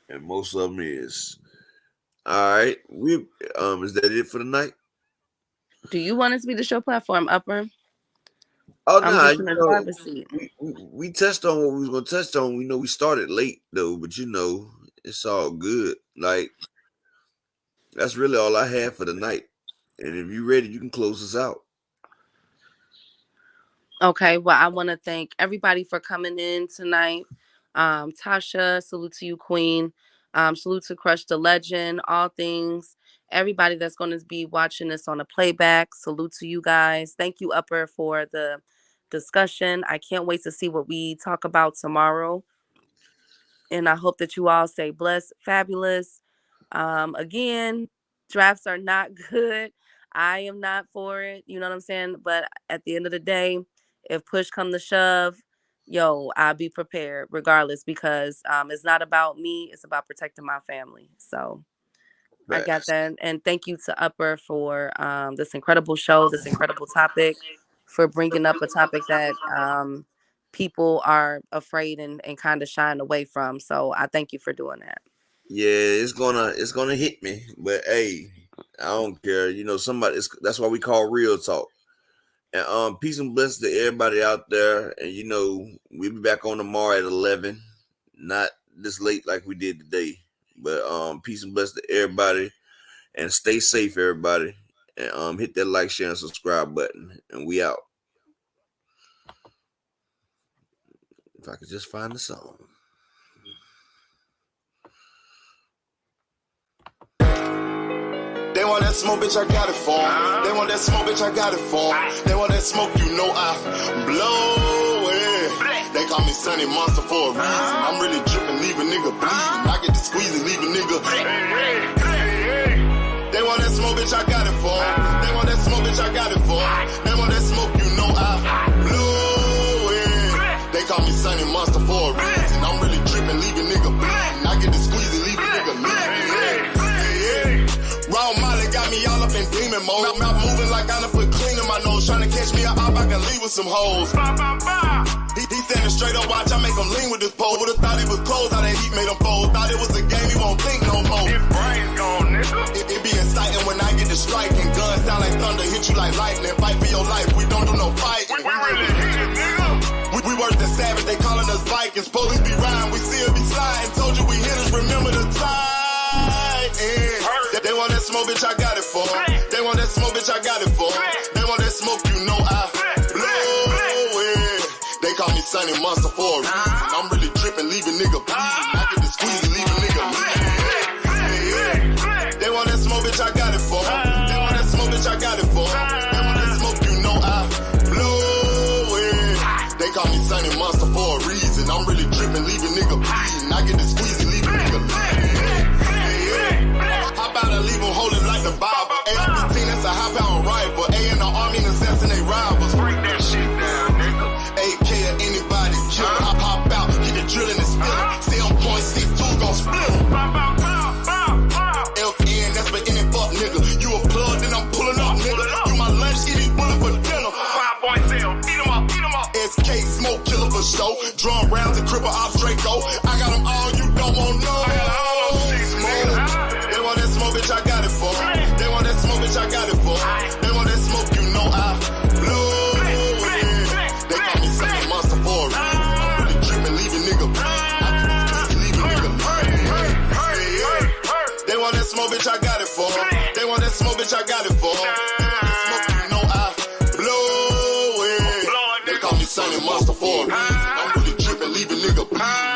And most of them is. All right. Is that it for the night? Do you want it to be the show platform, Upper? Oh I'm no, just in the driver's seat. we touched on what we was gonna touch on. We know we started late though, but it's all good. Like, that's really all I have for the night. And if you're ready, you can close us out. Okay, well, I want to thank everybody for coming in tonight. Tasha, salute to you, Queen. Salute to Crush the Legend, all things. Everybody that's going to be watching this on a playback, salute to you guys. Thank you, Upper, for the discussion. I can't wait to see what we talk about tomorrow. And I hope that you all stay blessed, fabulous. Again, drafts are not good. I am not for it. You know what I'm saying? But at the end of the day, if push come to shove, I'll be prepared regardless because it's not about me. It's about protecting my family. So I got that. And thank you to Upper for this incredible show, this incredible topic, for bringing up a topic that people are afraid and kind of shying away from. So I thank you for doing that. Yeah, it's gonna hit me, but hey, I don't care. That's why we call real talk. And peace and blessings to everybody out there. And we'll be back on tomorrow at 11, not this late like we did today. But peace and blessings to everybody. And stay safe, everybody. And hit that like, share, and subscribe button. And we out. If I could just find the song. They want that smoke, bitch, I got it for 'em. They want that smoke, bitch, I got it for 'em. They want that smoke, you know I blow it. They call me Sunny Monster for a reason. I'm really dripping, leave a nigga bleeding. I get to squeeze and leave a nigga. They want that smoke, bitch, I got it for 'em. They want that smoke, bitch, I got it for 'em. They want that smoke, you know I blow it. They call me Sunny Monster for a reason. I'm really dripping, leave a nigga bleeding. I get to squeeze and leave a nigga bleeding. Raw Molly got me all up in demon mode. Mouth moving like I done put clean in my nose. Trying to catch me up, I can leave with some hoes. He standing straight up, watch, I make him lean with this pole. Would've thought he was close, how that heat made him fold. Thought it was a game, he won't think no more. His brain's gone, nigga. It be exciting when I get to striking. Guns sound like thunder, hit you like lightning. Fight for your life, we don't do no fighting. We really hit it, nigga. We worse than savage, they calling us Vikings. Police be riding, we still be sliding. Told you we hitters, remember the time. They want that smoke, bitch, I got it for 'em. They want that smoke, bitch, I got it for 'em. They want that smoke, you know I blow it. They call me Sunny Monster for a reason. I'm really dripping, leave a nigga bleeding. I get to squeeze and leave a nigga bleeding. They want that smoke, bitch, I got it for 'em. They want that smoke, bitch, I got it for 'em. They want that smoke, you know I blow it. They call me Sunny Monster for a reason. I'm really dripping, leave a nigga bleeding. I get to squeeze and leave a nigga bleeding. Hop out and leave them holding like the Bible. AR-15, that's a high-power rifle. A in the army and assassinate rivals. Break that shit down, nigga. AK or anybody kill. Hop out, get the drilling and spilling. 7.62 gon' split 'em. FN, that's for any fuck nigga. You a plug, then I'm pulling up, nigga. You my lunch, eat these bullets for dinner. 5.0, eat 'em up, eat 'em up. SK, smoke killer for show. Drum rounds and cripple ops Draco. I got them all, you don't want no. I got all those shit, nigga. They want that smoke, bitch, I got it for 'em. They want that smoke, bitch, I got it for 'em. They want that smoke, you know I blow it. They call me Sunny Monster for a reason. I'm really dripping, leave a nigga bleeding. I can leave a nigga bleeding. They want that smoke, bitch, I got it for 'em. They want that smoke, bitch, I got it for 'em. They want that smoke, you know I blow it. They call me Sunny Monster for a reason. I'm really dripping, leave a nigga bleeding.